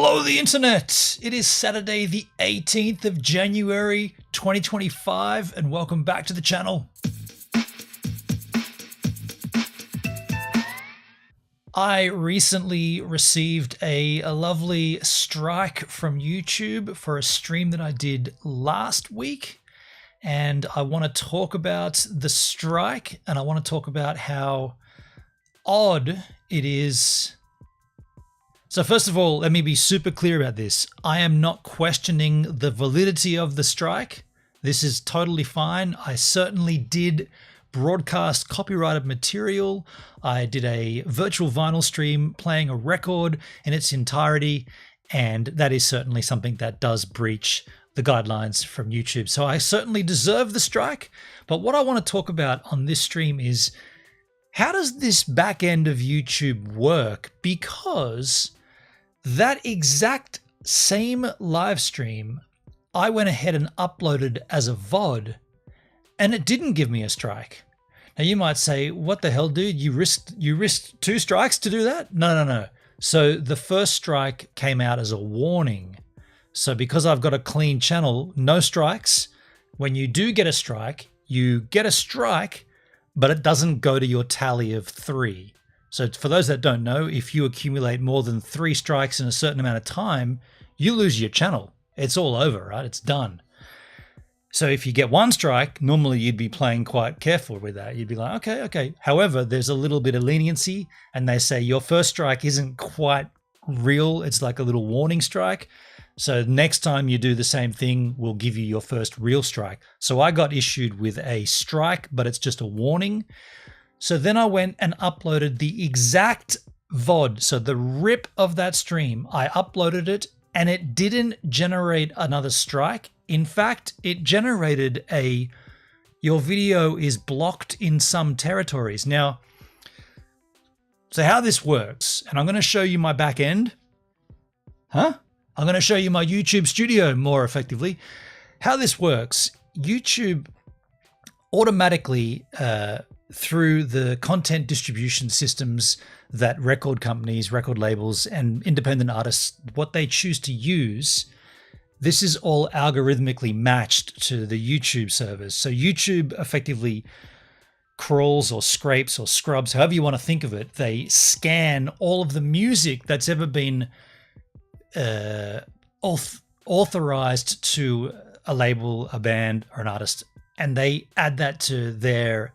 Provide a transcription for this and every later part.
Hello, the internet. It is Saturday, the 18th of January, 2025, and welcome back to the channel. I recently received a lovely strike from YouTube for a stream that I did last week. And I want to talk about the strike, and I want to talk about how odd it is. So first of all, let me be super clear about this. I am not questioning the validity of the strike. This is totally fine. I certainly did broadcast copyrighted material. I did a virtual vinyl stream playing a record in its entirety, and that is certainly something that does breach the guidelines from YouTube. So I certainly deserve the strike. But what I want to talk about on this stream is, how does this back end of YouTube work? Because that exact same live stream, I went ahead and uploaded as a VOD, and it didn't give me a strike. Now you might say, what the hell, dude? You risked 2 strikes to do that? No. So the first strike came out as a warning. So because I've got a clean channel, no strikes. When you do get a strike, you get a strike, but it doesn't go to your tally of 3. So for those that don't know, if you accumulate more than 3 strikes in a certain amount of time, you lose your channel. It's all over, right? It's done. So if you get 1 strike, normally you'd be playing quite careful with that. You'd be like, okay. However, there's a little bit of leniency, and they say your first strike isn't quite real. It's like a little warning strike. So next time you do the same thing, we'll give you your first real strike. So I got issued with a strike, but it's just a warning. So then I went and uploaded the exact VOD. So the rip of that stream, I uploaded it, and it didn't generate another strike. In fact, it generated your video is blocked in some territories. Now, so how this works, and I'm going to show you my back end. I'm going to show you my YouTube studio more effectively. How this works, YouTube automatically, through the content distribution systems that record companies, record labels, and independent artists, what they choose to use, this is all algorithmically matched to the YouTube servers. So YouTube effectively crawls or scrapes or scrubs, however you want to think of it. They scan all of the music that's ever been authorized to a label, a band, or an artist, and they add that to their,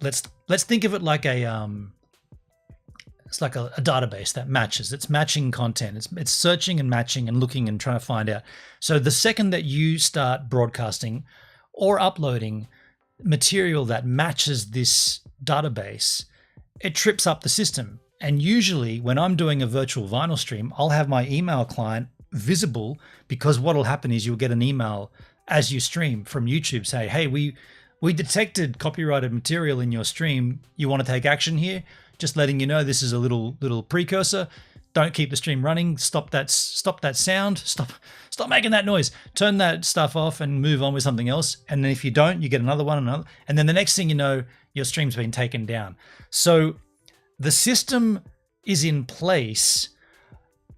let's think of it like it's like a database that matches. It's matching content. It's searching and matching and looking and trying to find out. So the second that you start broadcasting or uploading material that matches this database, it trips up the system. And usually when I'm doing a virtual vinyl stream, I'll have my email client visible, because what'll happen is you'll get an email as you stream from YouTube say, hey, we detected copyrighted material in your stream. You want to take action here? Just letting you know, this is a little precursor. Don't keep the stream running. Stop that sound. Stop making that noise. Turn that stuff off and move on with something else. And then if you don't, you get another one, and then the next thing you know, your stream's been taken down. So the system is in place.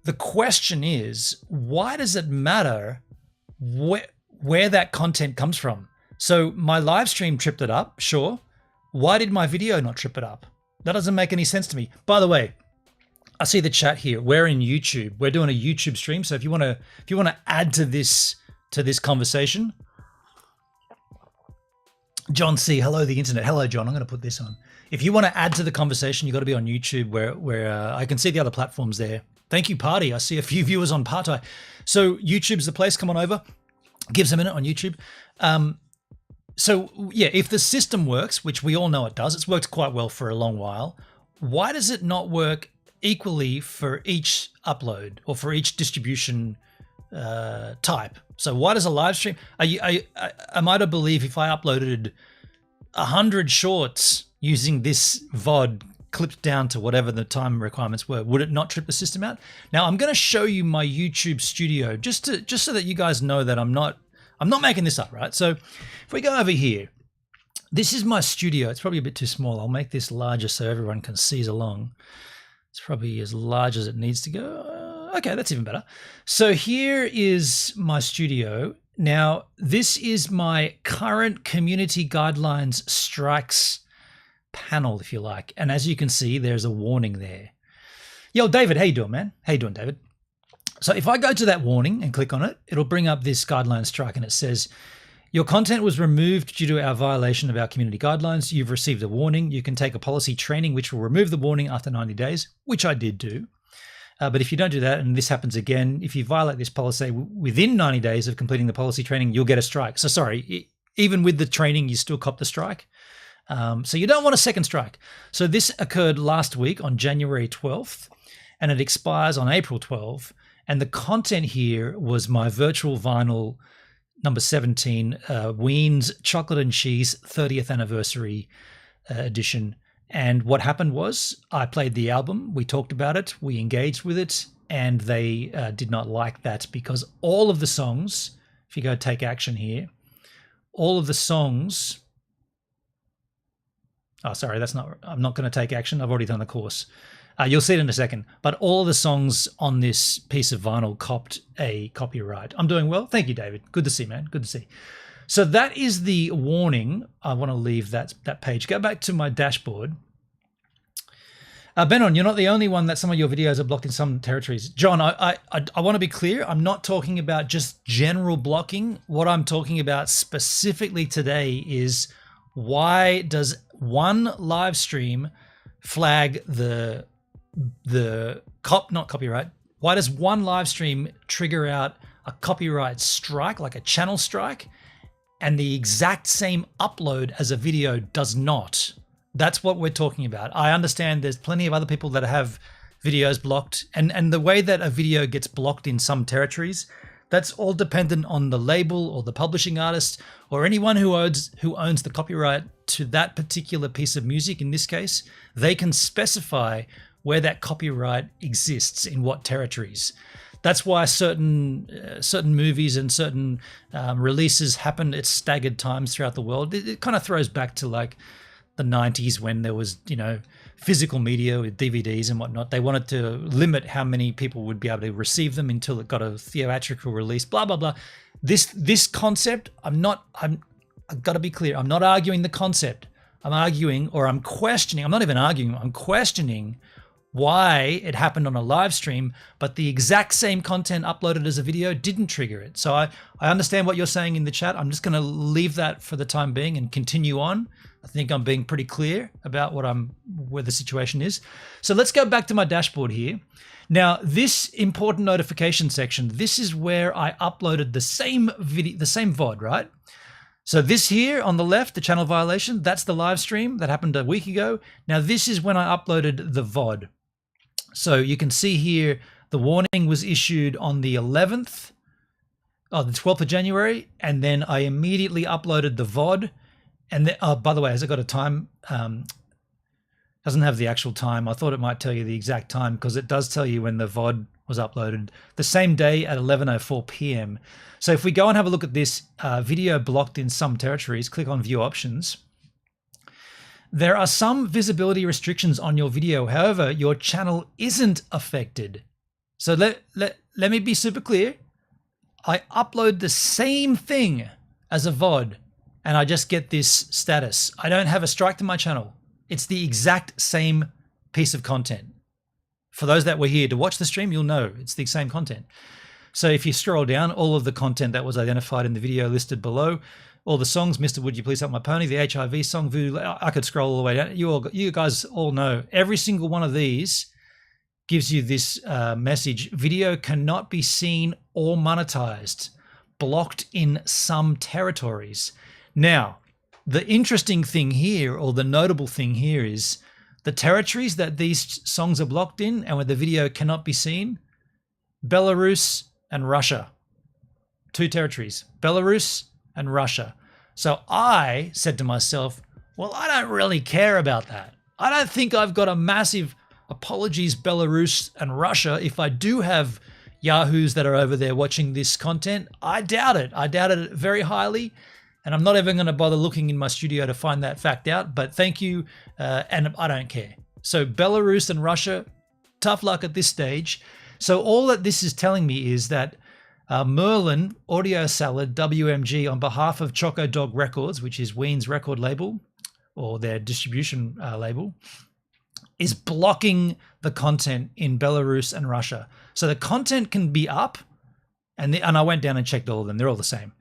The question is, why does it matter where that content comes from? So my live stream tripped it up, sure. Why did my video not trip it up? That doesn't make any sense to me. By the way, I see the chat here. We're in YouTube. We're doing a YouTube stream. So if you want to add to this conversation, John C. Hello, the internet. Hello, John. I'm going to put this on. If you want to add to the conversation, you got to be on YouTube, where I can see the other platforms there. Thank you, Party. I see a few viewers on Party. So YouTube's the place. Come on over. Give us a minute on YouTube. So yeah, if the system works, which we all know it does, it's worked quite well for a long while. Why does it not work equally for each upload or for each distribution type? So why does a live stream? Am I to believe if I uploaded 100 shorts using this VOD clipped down to whatever the time requirements were, would it not trip the system out? Now I'm going to show you my YouTube studio just so that you guys know that I'm not making this up, right? So if we go over here, this is my studio. It's probably a bit too small. I'll make this larger so everyone can seize along. It's probably as large as it needs to go. Okay, that's even better. So here is my studio. Now, this is my current community guidelines strikes panel, if you like. And as you can see, there's a warning there. Yo, David, how you doing, man? How you doing, David? So if I go to that warning and click on it, it'll bring up this guideline strike, and it says, your content was removed due to our violation of our community guidelines. You've received a warning. You can take a policy training, which will remove the warning after 90 days, which I did do. But if you don't do that, and this happens again, if you violate this policy within 90 days of completing the policy training, you'll get a strike. So sorry, even with the training, you still cop the strike. So you don't want a second strike. So this occurred last week on January 12th, and it expires on April 12th. And the content here was my virtual vinyl number 17, Ween's Chocolate and Cheese 30th Anniversary edition. And what happened was I played the album, we talked about it, we engaged with it, and they did not like that because all of the songs, if you go take action here, all of the songs, oh, sorry, I'm not going to take action. I've already done the course. You'll see it in a second, but all of the songs on this piece of vinyl copped a copyright. I'm doing well. Thank you, David. Good to see, man. Good to see. So that is the warning. I want to leave that page. Go back to my dashboard. Benon, you're not the only one that some of your videos are blocked in some territories. John, I want to be clear. I'm not talking about just general blocking. What I'm talking about specifically today is why does one live stream flag not copyright? Why does one live stream trigger out a copyright strike, like a channel strike, and the exact same upload as a video does not? That's what we're talking about. I understand there's plenty of other people that have videos blocked, and the way that a video gets blocked in some territories, that's all dependent on the label or the publishing artist or anyone who owns the copyright to that particular piece of music. In this case, they can specify where that copyright exists in what territories. That's why certain movies and certain releases happen at staggered times throughout the world. It kind of throws back to like the 90s when there was, physical media with DVDs and whatnot. They wanted to limit how many people would be able to receive them until it got a theatrical release, blah, blah, blah. This concept, I've got to be clear. I'm not arguing the concept. I'm arguing, or I'm questioning. I'm not even arguing. I'm questioning why it happened on a live stream, but the exact same content uploaded as a video didn't trigger it. So I understand what you're saying in the chat. I'm just going to leave that for the time being and continue on. I think I'm being pretty clear about where the situation is. So let's go back to my dashboard here. Now, this important notification section, this is where I uploaded the same video, the same VOD, right? So this here on the left, the channel violation, that's the live stream that happened a week ago. Now, this is when I uploaded the VOD. So you can see here, the warning was issued on the 11th, the 12th of January, and then I immediately uploaded the VOD. And then, by the way, has it got a time? Doesn't have the actual time. I thought it might tell you the exact time because it does tell you when the VOD was uploaded the same day at 11:04 p.m. So if we go and have a look at this video blocked in some territories, click on View Options. There are some visibility restrictions on your video. However, your channel isn't affected. So let me be super clear. I upload the same thing as a VOD and I just get this status. I don't have a strike to my channel. It's the exact same piece of content. For those that were here to watch the stream, you'll know it's the same content. So if you scroll down, all of the content that was identified in the video listed below, all the songs, Mr. Would You Please Help My Pony, the HIV song, Voodoo, I could scroll all the way down. You guys all know every single one of these gives you this message. Video cannot be seen or monetized, blocked in some territories. Now, the interesting thing here, or the notable thing here, is the territories that these songs are blocked in and where the video cannot be seen: Belarus and Russia. 2 territories, Belarus and Russia. So I said to myself, well, I don't really care about that. I don't think I've got a massive, apologies, Belarus and Russia, if I do have yahoos that are over there watching this content. I doubt it. I doubt it very highly. And I'm not even going to bother looking in my studio to find that fact out, but thank you, and I don't care. So Belarus and Russia, tough luck at this stage. So all that this is telling me is that Merlin, Audio Salad, WMG, on behalf of Choco Dog Records, which is Ween's record label or their distribution label, is blocking the content in Belarus and Russia. So the content can be up, and I went down and checked all of them. They're all the same.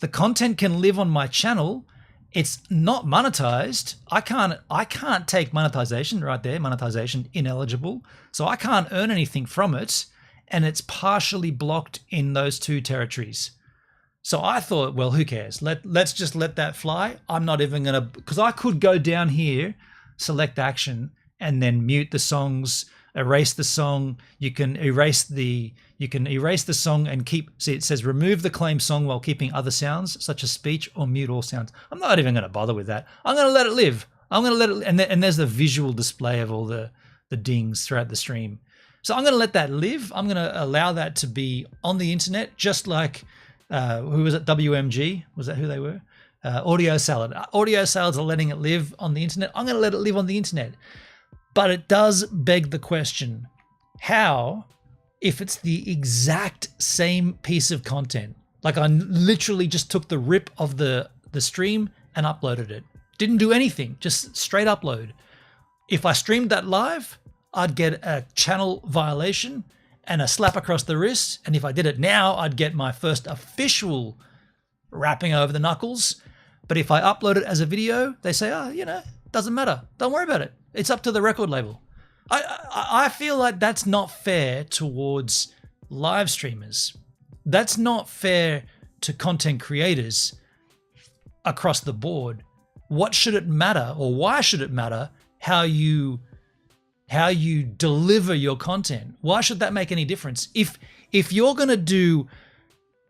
The content can live on my channel. It's not monetized. I can't take monetization right there. Monetization ineligible. So I can't earn anything from it. And it's partially blocked in those two territories. So I thought, well, who cares? Let's just let that fly. I'm not even gonna, because I could go down here, select action, and then mute the songs, erase the song. You can erase the song and keep, see it says remove the claimed song while keeping other sounds such as speech, or mute all sounds. I'm not even gonna bother with that. I'm gonna let it live. I'm gonna let it, and there's the visual display of all the dings throughout the stream. So I'm going to let that live. I'm going to allow that to be on the internet, just like, who was it? WMG? Was that who they were? Audio Salad. Audio Salads are letting it live on the internet. I'm going to let it live on the internet. But it does beg the question, how, if it's the exact same piece of content, like I literally just took the rip of the stream and uploaded it. Didn't do anything, just straight upload. If I streamed that live, I'd get a channel violation and a slap across the wrist. And if I did it now, I'd get my first official rapping over the knuckles. But if I upload it as a video, they say, oh, you know, doesn't matter. Don't worry about it. It's up to the record label. I feel like that's not fair towards live streamers. That's not fair to content creators across the board. What should it matter, or why should it matter how you deliver your content? Why should that make any difference? If you're going to do,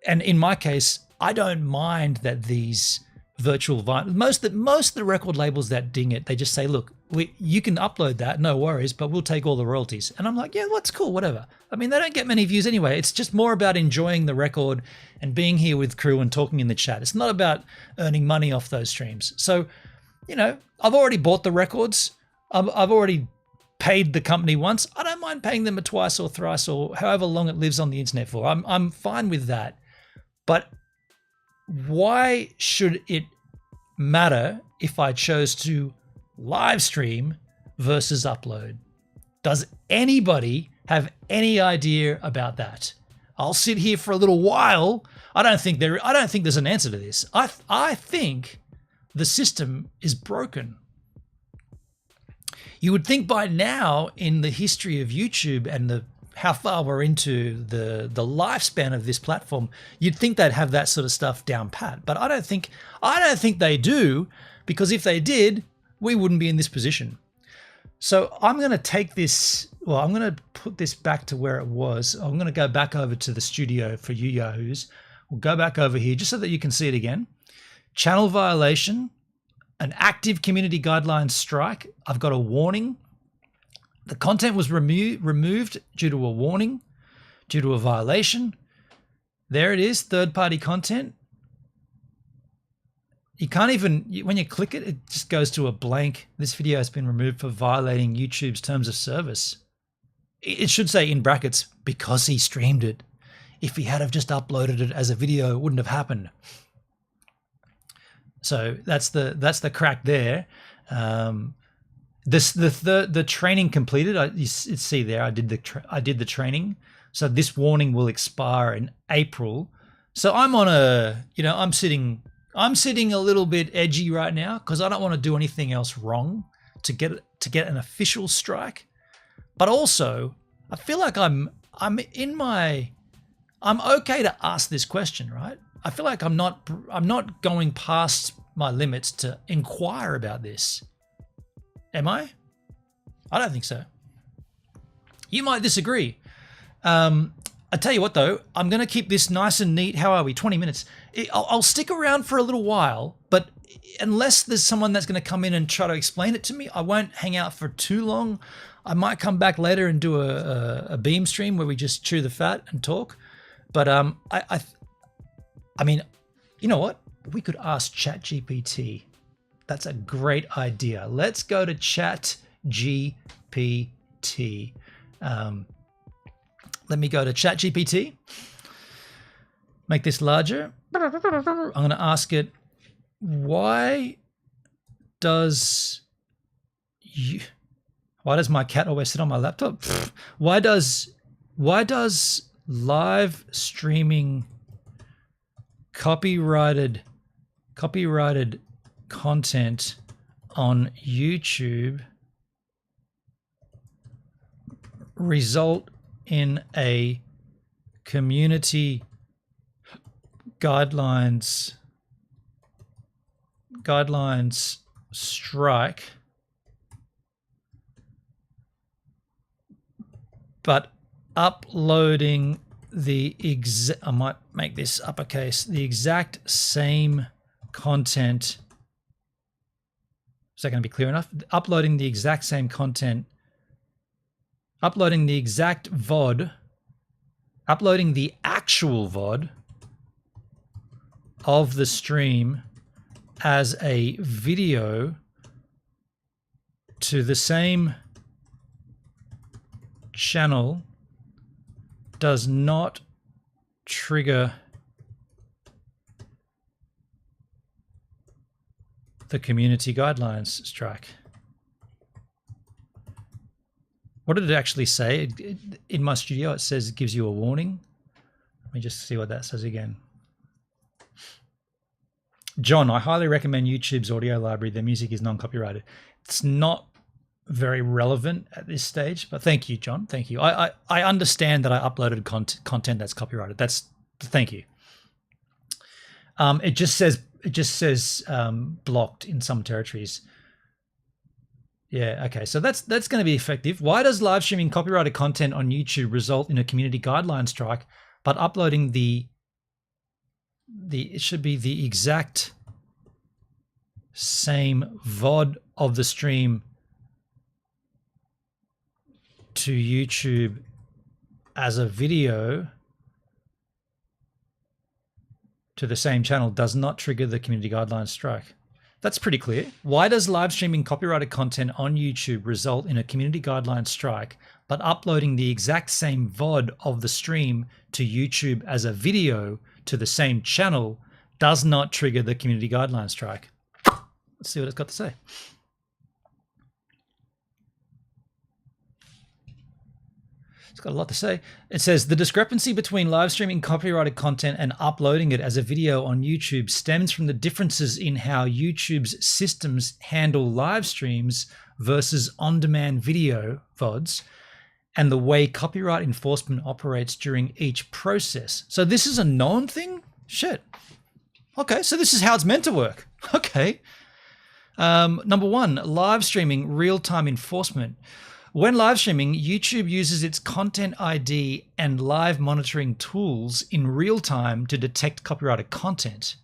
and in my case, I don't mind that these virtual, most of the record labels that ding it, they just say, look, you can upload that, no worries, but we'll take all the royalties. And I'm like, yeah, what's cool, whatever. I mean, they don't get many views anyway. It's just more about enjoying the record and being here with crew and talking in the chat. It's not about earning money off those streams. So, you know, I've already bought the records. I've already paid the company once. I don't mind paying them twice or thrice or however long it lives on the internet for. I'm fine with that. But why should it matter if I chose to live stream versus upload? Does anybody have any idea about that? I'll sit here for a little while. I don't think there's an answer to this. I think the system is broken. You would think by now, in the history of YouTube and how far we're into the lifespan of this platform, you'd think they'd have that sort of stuff down pat. But I don't think they do, because if they did, we wouldn't be in this position. So I'm going to take this. Well, I'm going to put this back to where it was. I'm going to go back over to the studio for you yahoos. We'll go back over here just so that you can see it again. Channel violation. An active community guidelines strike. I've got a warning. The content was removed due to a warning, due to a violation. There it is, third-party content. You can't even, when you click it, it just goes to a blank. This video has been removed for violating YouTube's terms of service. It should say in brackets, because he streamed it. If he had have just uploaded it as a video, it wouldn't have happened. So that's the crack there. The training completed. You see there, I did the training. So this warning will expire in April. So I'm on a, you know, I'm sitting a little bit edgy right now because I don't want to do anything else wrong to get an official strike. But also, I feel like I'm okay to ask this question, right? I feel like I'm not going past my limits to inquire about this. Am I? I don't think so. You might disagree. I tell you what though, I'm going to keep this nice and neat. How are we? 20 minutes. I'll stick around for a little while, but unless there's someone that's going to come in and try to explain it to me, I won't hang out for too long. I might come back later and do a beam stream where we just chew the fat and talk. But I mean, you know what? We could ask ChatGPT. That's a great idea. Let's go to ChatGPT. Let me go to ChatGPT. Make this larger. I'm going to ask it, why does my cat always sit on my laptop? Why does live streaming copyrighted content on YouTube result in a community guidelines strike, but uploading the I might make this uppercase, the exact same content. Is that going to be clear enough? Uploading the exact same content, uploading the exact VOD, uploading the actual VOD of the stream as a video to the same channel does not trigger the community guidelines strike. What did it actually say? In my studio, it says it gives you a warning. Let me just see what that says again. John, I highly recommend YouTube's audio library. Their music is non-copyrighted. It's not very relevant at this stage, but thank you, John. Thank you. I understand that I uploaded content that's copyrighted. Thank you. It just says blocked in some territories. Yeah, okay. So that's going to be effective. Why does live streaming copyrighted content on YouTube result in a community guideline strike, but uploading it should be the exact same VOD of the stream to YouTube as a video to the same channel does not trigger the community guidelines strike? That's pretty clear. Why does live streaming copyrighted content on YouTube result in a community guidelines strike, but uploading the exact same VOD of the stream to YouTube as a video to the same channel does not trigger the community guidelines strike? Let's see what it's got to say. It's got a lot to say. It says the discrepancy between live streaming copyrighted content and uploading it as a video on YouTube stems from the differences in how YouTube's systems handle live streams versus on-demand video VODs, and the way copyright enforcement operates during each process. So this is a known thing? Shit. Okay, so this is how it's meant to work. Okay. Number one, live streaming real-time enforcement. When live streaming, YouTube uses its content ID and live monitoring tools in real time to detect copyrighted content.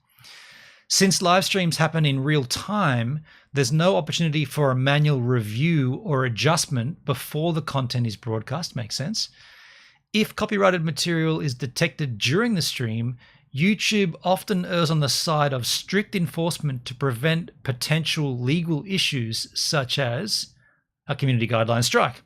Since live streams happen in real time, there's no opportunity for a manual review or adjustment before the content is broadcast. Makes sense. If copyrighted material is detected during the stream, YouTube often errs on the side of strict enforcement to prevent potential legal issues such as a community guideline strike.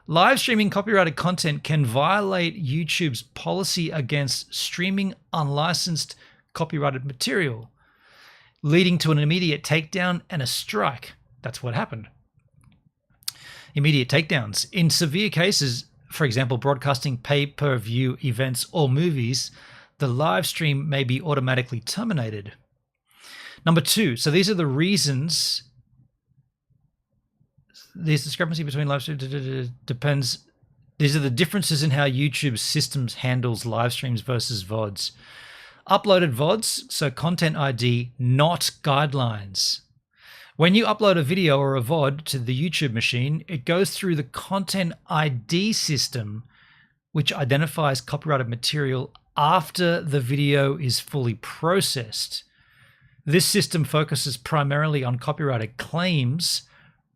Live streaming copyrighted content can violate YouTube's policy against streaming unlicensed copyrighted material, leading to an immediate takedown and a strike. That's what happened. Immediate takedowns. In severe cases, for example, broadcasting pay-per-view events or movies, the live stream may be automatically terminated. Number two, so these are the reasons. This discrepancy between live stream depends. These are the differences in how YouTube's systems handles live streams versus VODs. Uploaded VODs, so content ID, not guidelines. When you upload a video or a VOD to the YouTube machine, it goes through the content ID system, which identifies copyrighted material after the video is fully processed. This system focuses primarily on copyrighted claims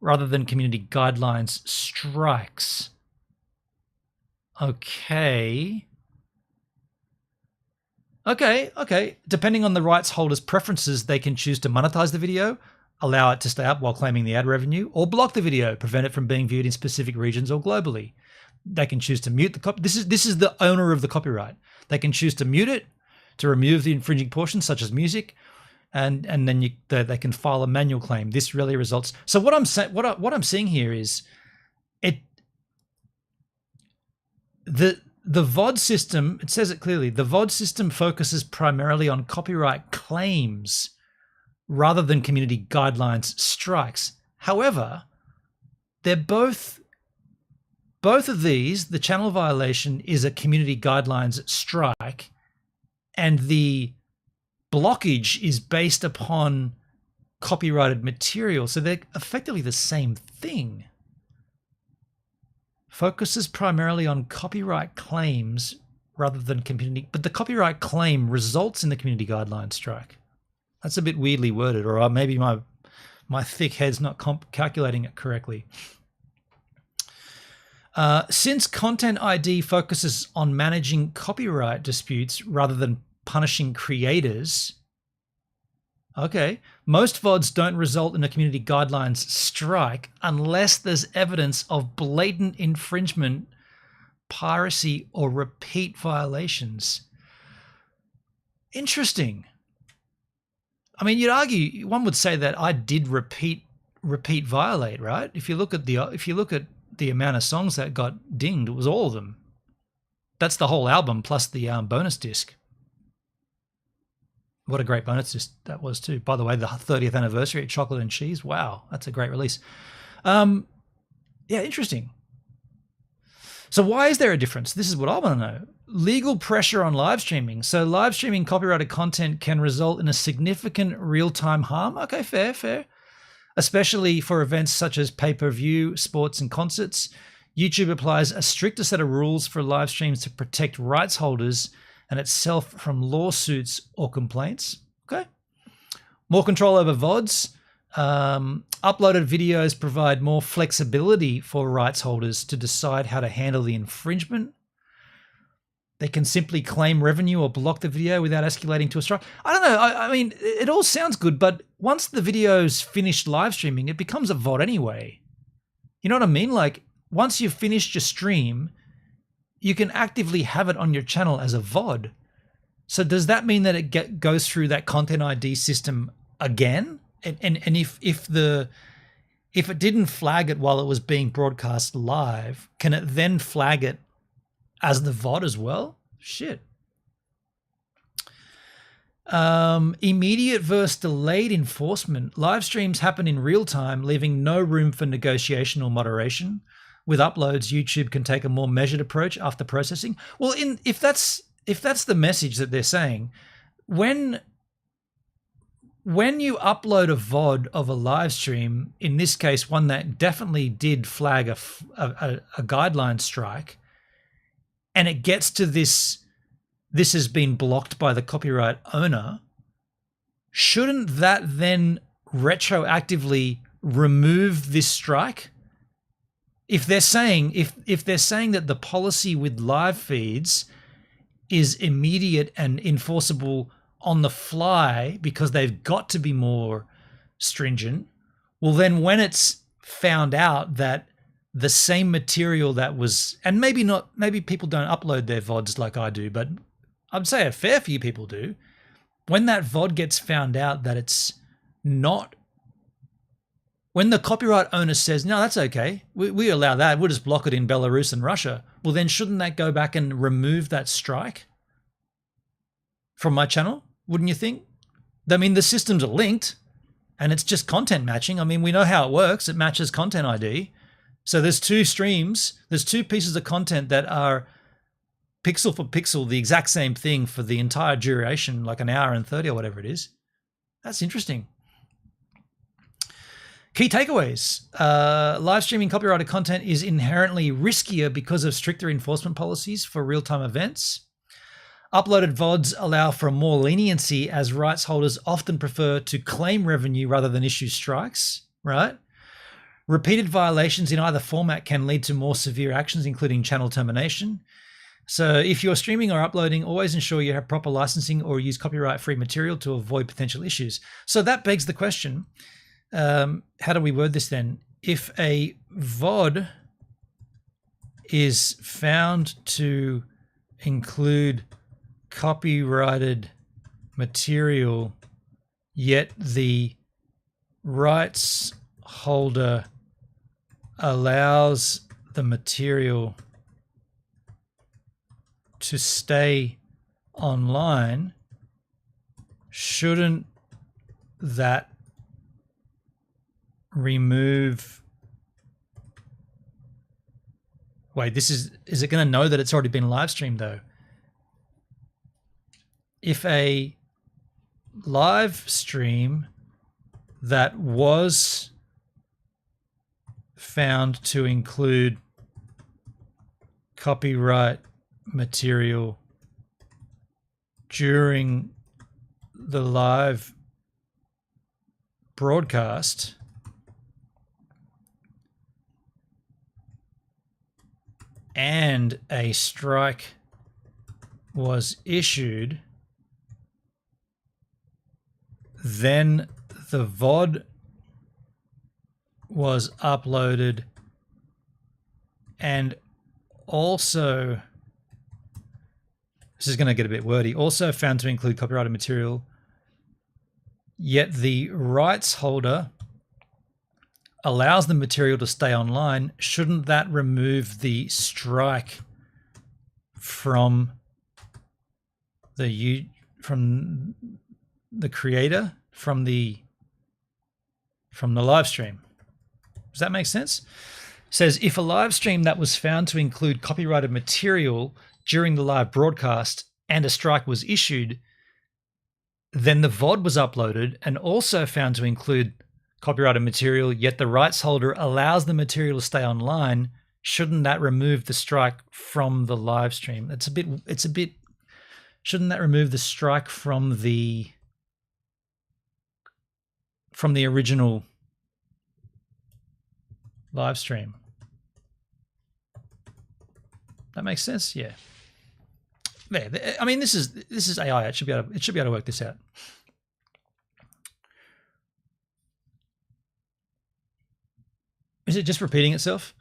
rather than community guidelines strikes. Okay. Depending on the rights holder's preferences, they can choose to monetize the video, allow it to stay up while claiming the ad revenue, or block the video, prevent it from being viewed in specific regions or globally. They can choose to mute the copy. This is the owner of the copyright. They can choose to mute it, to remove the infringing portions, such as music, and then they can file a manual claim. This really results. So what I'm saying, what I'm seeing here is the VOD system. It says it clearly. The VOD system focuses primarily on copyright claims rather than community guidelines strikes. However, they're both of these. The channel violation is a community guidelines strike, and the blockage is based upon copyrighted material. So they're effectively the same thing. Focuses primarily on copyright claims rather than community, but the copyright claim results in the community guidelines strike. That's a bit weirdly worded, or maybe my thick head's not calculating it correctly. Since Content ID focuses on managing copyright disputes rather than punishing creators, okay, most VODs don't result in a community guidelines strike unless there's evidence of blatant infringement, piracy, or repeat violations. Interesting. I mean, you'd argue, one would say that I did repeat violate, right? If you look at the amount of songs that got dinged, it was all of them. That's the whole album plus the bonus disc. What a great bonus disc that was too. By the way, the 30th anniversary of Chocolate and Cheese. Wow, that's a great release. Yeah, interesting. So why is there a difference? This is what I want to know. Legal pressure on live streaming. So live streaming copyrighted content can result in a significant real-time harm. Okay, fair. Especially for events such as pay-per-view, sports, and concerts. YouTube applies a stricter set of rules for live streams to protect rights holders and itself from lawsuits or complaints. Okay. More control over VODs. Uploaded videos provide more flexibility for rights holders to decide how to handle the infringement. They can simply claim revenue or block the video without escalating to a strike. I don't know. I mean, it all sounds good, but once the video's finished live streaming, it becomes a VOD anyway. You know what I mean? Like, once you've finished your stream, you can actively have it on your channel as a VOD. So does that mean that it goes through that Content ID system again? And if it didn't flag it while it was being broadcast live, can it then flag it as the VOD as well? Shit. Immediate versus delayed enforcement. Live streams happen in real time, leaving no room for negotiation or moderation. With uploads, YouTube can take a more measured approach after processing. Well, if that's the message that they're saying, when you upload a VOD of a live stream, in this case, one that definitely did flag a guideline strike, and it gets to this has been blocked by the copyright owner, shouldn't that then retroactively remove this strike? If they're saying if they're saying that the policy with live feeds is immediate and enforceable on the fly because they've got to be more stringent, well then when it's found out that the same material that was, and maybe people don't upload their VODs like I do, but I'd say a fair few people do, when that VOD gets found out that it's not, when the copyright owner says, no, that's okay, we allow that, we'll just block it in Belarus and Russia, well then shouldn't that go back and remove that strike from my channel? Wouldn't you think? I mean, the systems are linked and it's just content matching. I mean, we know how it works. It matches Content ID. So there's two streams, there's two pieces of content that are pixel for pixel, the exact same thing for the entire duration, like an hour and 30 or whatever it is. That's interesting. Key takeaways. Live streaming copyrighted content is inherently riskier because of stricter enforcement policies for real-time events. Uploaded VODs allow for more leniency as rights holders often prefer to claim revenue rather than issue strikes, right? Repeated violations in either format can lead to more severe actions, including channel termination. So if you're streaming or uploading, always ensure you have proper licensing or use copyright-free material to avoid potential issues. So that begs the question, how do we word this then? If a VOD is found to include copyrighted material, yet the rights holder allows the material to stay online, shouldn't that remove... Wait, is it going to know that it's already been live streamed though? If a live stream that was found to include copyright material during the live broadcast and a strike was issued, then the VOD was uploaded and also, this is going to get a bit wordy, also found to include copyrighted material, yet the rights holder allows the material to stay online, shouldn't that remove the strike from the creator, from the live stream? Does that make sense? It says, if a live stream that was found to include copyrighted material during the live broadcast and a strike was issued, then the VOD was uploaded and also found to include copyrighted material, yet the rights holder allows the material to stay online, shouldn't that remove the strike from the live stream? It's a bit, shouldn't that remove the strike from the original live stream? That makes sense? Yeah. There. I mean, this is AI. It should be able to work this out. Is it just repeating itself?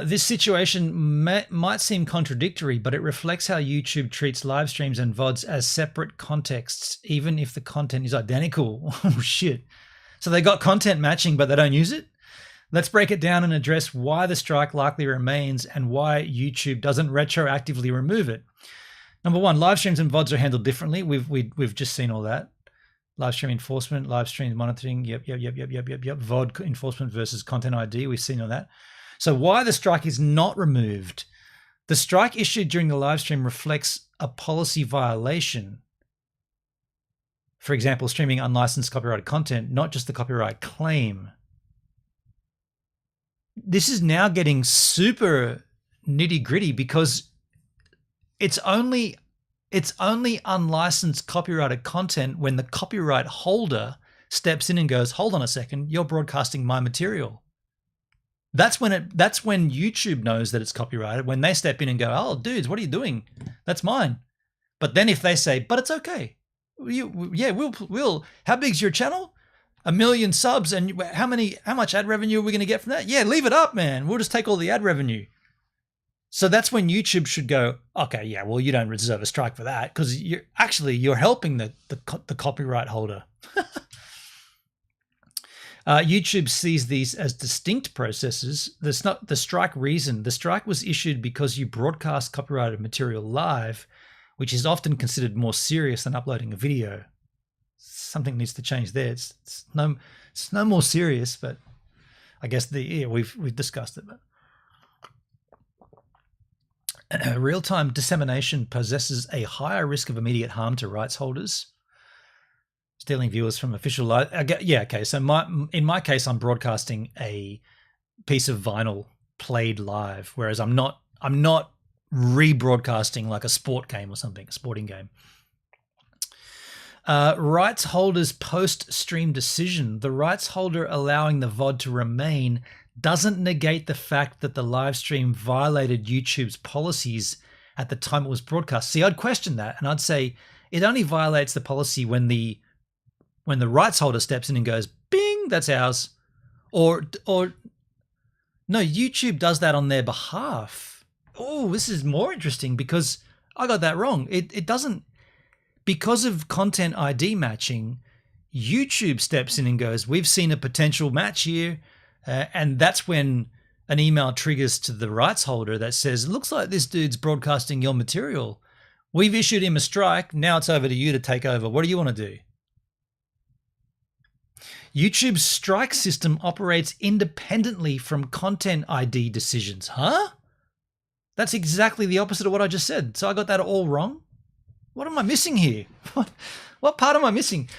This situation might seem contradictory, but it reflects how YouTube treats live streams and VODs as separate contexts, even if the content is identical. Oh, shit. So they got content matching, but they don't use it? Let's break it down and address why the strike likely remains and why YouTube doesn't retroactively remove it. Number one, live streams and VODs are handled differently. We've just seen all that. Live stream enforcement, live stream monitoring, yep. VOD enforcement versus content ID, we've seen all that. So why the strike is not removed? The strike issued during the live stream reflects a policy violation. For example, streaming unlicensed copyrighted content, not just the copyright claim. This is now getting super nitty-gritty because it's only unlicensed copyrighted content when the copyright holder steps in and goes, hold on a second, you're broadcasting my material. That's when YouTube knows that it's copyrighted, when they step in and go, oh, dudes, what are you doing? That's mine. But then if they say, but it's okay. We'll how big's your channel? 1 million subs, and how much ad revenue are we going to get from that? Yeah, leave it up, man. We'll just take all the ad revenue. So that's when YouTube should go, okay, yeah, well, you don't deserve a strike for that because you're helping the copyright holder. YouTube sees these as distinct processes. That's not the strike reason. The strike was issued because you broadcast copyrighted material live, which is often considered more serious than uploading a video. Something needs to change there. It's no more serious, but I guess we've discussed it. But real-time dissemination possesses a higher risk of immediate harm to rights holders. Stealing viewers from official live. Yeah, okay. So in my case, I'm broadcasting a piece of vinyl played live, whereas I'm not rebroadcasting like a sport game or something, a sporting game. Rights holders post-stream decision. The rights holder allowing the VOD to remain doesn't negate the fact that the live stream violated YouTube's policies at the time it was broadcast. See, I'd question that, and I'd say it only violates the policy when the rights holder steps in and goes, bing, that's ours. Or no, YouTube does that on their behalf. Oh, this is more interesting because I got that wrong. It doesn't, because of content ID matching, YouTube steps in and goes, we've seen a potential match here. And that's when an email triggers to the rights holder that says, looks like this dude's broadcasting your material. We've issued him a strike. Now it's over to you to take over. What do you want to do? YouTube's strike system operates independently from content ID decisions. Huh? That's exactly the opposite of what I just said. So I got that all wrong? What am I missing here? What part am I missing?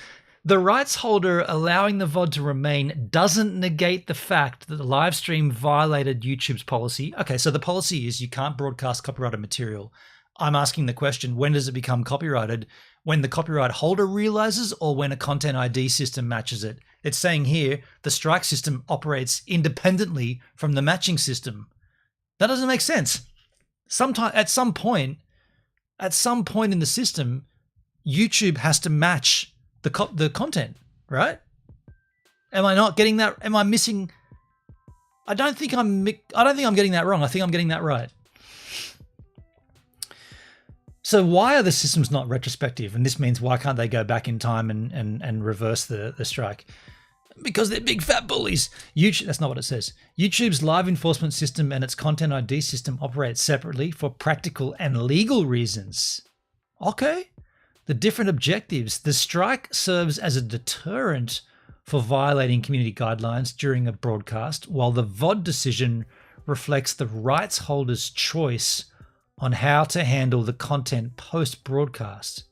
The rights holder allowing the VOD to remain doesn't negate the fact that the live stream violated YouTube's policy. Okay, so the policy is you can't broadcast copyrighted material. I'm asking the question, when does it become copyrighted? When the copyright holder realizes or when a content ID system matches it? It's saying here the strike system operates independently from the matching system. That doesn't make sense. At some point in the system, YouTube has to match the content, right? Am I not getting that? Am I missing? I don't think I'm getting that wrong. I think I'm getting that right. So why are the systems not retrospective? And this means why can't they go back in time and reverse the strike? Because they're big fat bullies. YouTube, that's not what it says. YouTube's live enforcement system and its content ID system operate separately for practical and legal reasons. Okay. The different objectives. The strike serves as a deterrent for violating community guidelines during a broadcast, while the VOD decision reflects the rights holder's choice on how to handle the content post-broadcast.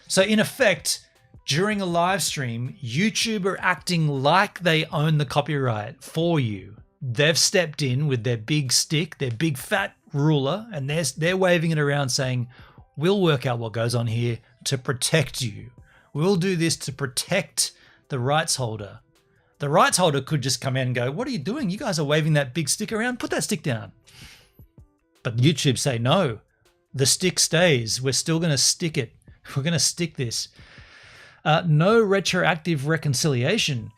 So in effect, during a live stream, YouTube are acting like they own the copyright for you. They've stepped in with their big stick, their big fat ruler, and they're waving it around saying, we'll work out what goes on here to protect you. We'll do this to protect the rights holder. The rights holder could just come in and go, what are you doing? You guys are waving that big stick around. Put that stick down. But YouTube say, no, the stick stays. We're still going to stick it. We're going to stick this. No retroactive reconciliation.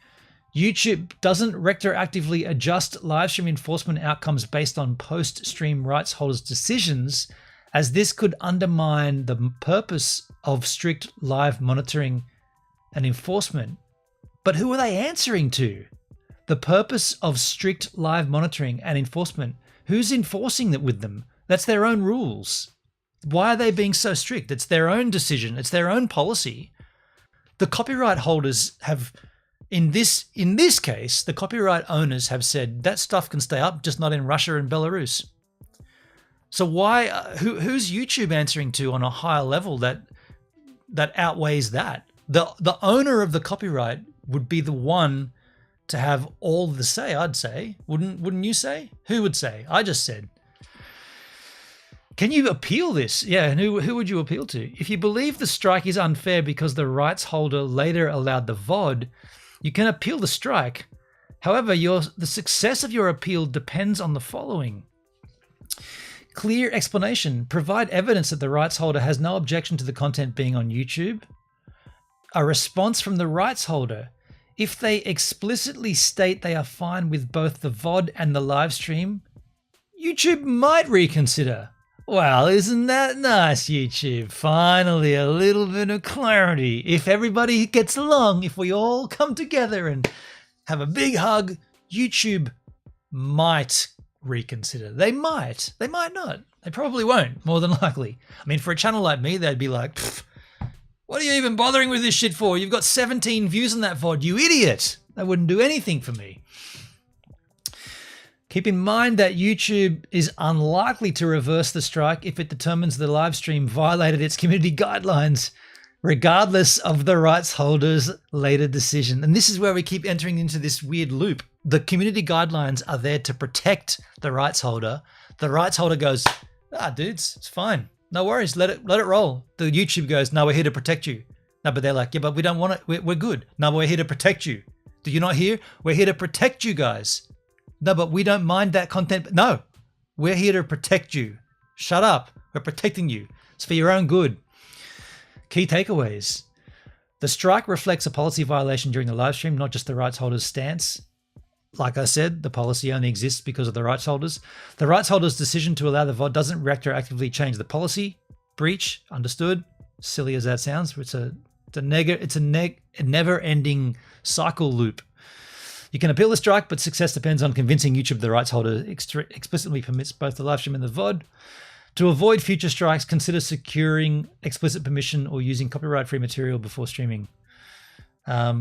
YouTube doesn't retroactively adjust live stream enforcement outcomes based on post-stream rights holders' decisions, as this could undermine the purpose of strict live monitoring and enforcement. But who are they answering to? The purpose of strict live monitoring and enforcement. Who's enforcing it with them? That's their own rules. Why are they being so strict? It's their own decision. It's their own policy. The copyright holders have, in this case, the copyright owners have said that stuff can stay up, just not in Russia and Belarus. So why? Who's YouTube answering to on a higher level that outweighs that? The owner of the copyright would be the one to have all the say, I'd say. Wouldn't you say? Who would say? I just said. Can you appeal this? Yeah, and who would you appeal to? If you believe the strike is unfair because the rights holder later allowed the VOD, you can appeal the strike. However, the success of your appeal depends on the following. Clear explanation. Provide evidence that the rights holder has no objection to the content being on YouTube. A response from the rights holder. If they explicitly state they are fine with both the VOD and the live stream, YouTube might reconsider. Well, isn't that nice, YouTube? Finally, a little bit of clarity. If everybody gets along, if we all come together and have a big hug, YouTube might reconsider. They might not. They probably won't, more than likely. I mean, for a channel like me, they'd be like, what are you even bothering with this shit for? You've got 17 views on that VOD, you idiot. That wouldn't do anything for me. Keep in mind that YouTube is unlikely to reverse the strike if it determines the live stream violated its community guidelines, regardless of the rights holder's later decision. And this is where we keep entering into this weird loop. The community guidelines are there to protect the rights holder. The rights holder goes, dudes, it's fine. No worries, let it roll. The YouTube goes, no, we're here to protect you. No, but they're like, yeah, but we don't want it. We're good. No, we're here to protect you. Do you not hear? We're here to protect you guys. No, but we don't mind that content. No, we're here to protect you. Shut up. We're protecting you. It's for your own good. Key takeaways. The strike reflects a policy violation during the live stream, not just the rights holder's stance. like I said, the policy only exists because of the rights holders. The rights holders' decision to allow the VOD doesn't retroactively change the policy. Breach, understood. Silly as that sounds, it's a never-ending cycle loop. You can appeal the strike, but success depends on convincing YouTube the rights holder explicitly permits both the live stream and the VOD. To avoid future strikes, consider securing explicit permission or using copyright-free material before streaming. I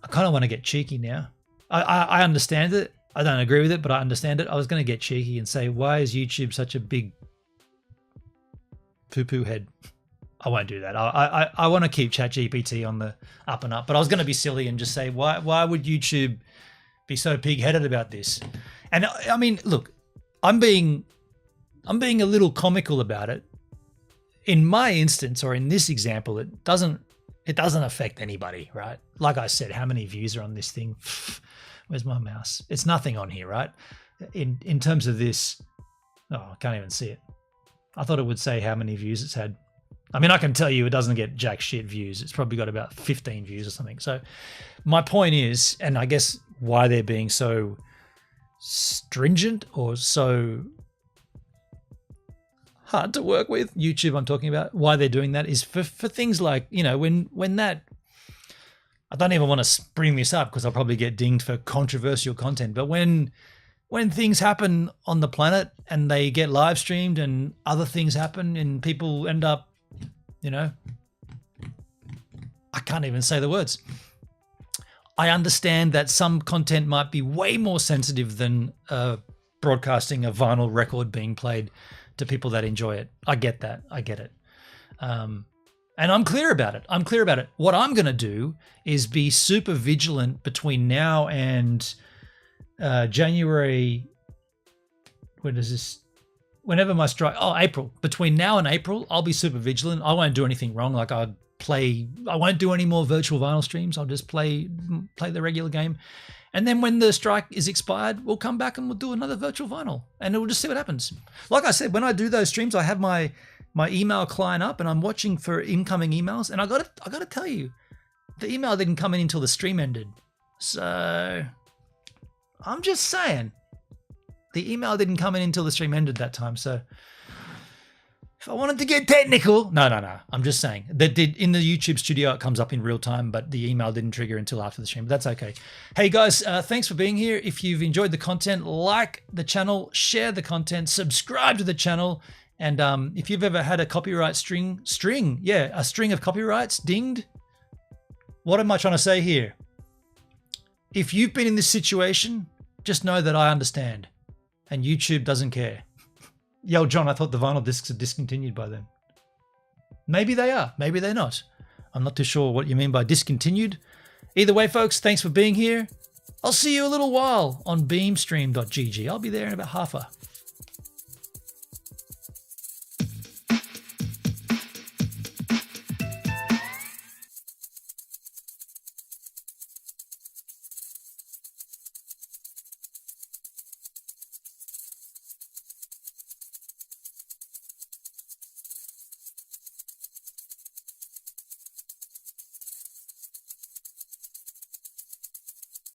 kind of want to get cheeky now. I understand it. I don't agree with it, but I understand it. I was going to get cheeky and say, why is YouTube such a big poo-poo head? I won't do that. I want to keep ChatGPT on the up and up, but I was going to be silly and just say, why would YouTube be so pig-headed about this? And I mean, look, I'm being a little comical about it. In my instance, or in this example, it doesn't affect anybody, right? Like I said, how many views are on this thing? Where's my mouse? It's nothing on here, right? In terms of this, oh, I can't even see it. I thought it would say how many views it's had. I mean, I can tell you it doesn't get jack shit views. It's probably got about 15 views or something. So my point is, and I guess why they're being so stringent or so hard to work with, YouTube I'm talking about, why they're doing that is for things like, you know, when that, I don't even want to bring this up because I'll probably get dinged for controversial content, but when things happen on the planet and they get live streamed and other things happen and people end up, you know, I can't even say the words. I understand that some content might be way more sensitive than broadcasting a vinyl record being played to people that enjoy it. I get that. I get it. And I'm clear about it. What I'm going to do is be super vigilant between now and January. When does this? Whenever my strike, April. Between now and April, I'll be super vigilant. I won't do anything wrong. Like I won't do any more virtual vinyl streams. I'll just play the regular game. And then when the strike is expired, we'll come back and we'll do another virtual vinyl and we'll just see what happens. Like I said, when I do those streams, I have my email client up and I'm watching for incoming emails. And I gotta tell you, the email didn't come in until the stream ended. So I'm just saying, the email didn't come in until the stream ended that time. So if I wanted to get technical, no. I'm just saying that in the YouTube studio, it comes up in real time, but the email didn't trigger until after the stream, but that's okay. Hey guys, thanks for being here. If you've enjoyed the content, like the channel, share the content, subscribe to the channel. And if you've ever had a copyright a string of copyrights dinged, what am I trying to say here? If you've been in this situation, just know that I understand and YouTube doesn't care. Yo, John, I thought the vinyl discs are discontinued by then. Maybe they are, maybe they're not. I'm not too sure what you mean by discontinued. Either way, folks, thanks for being here. I'll see you a little while on beamstream.gg. I'll be there in about half a.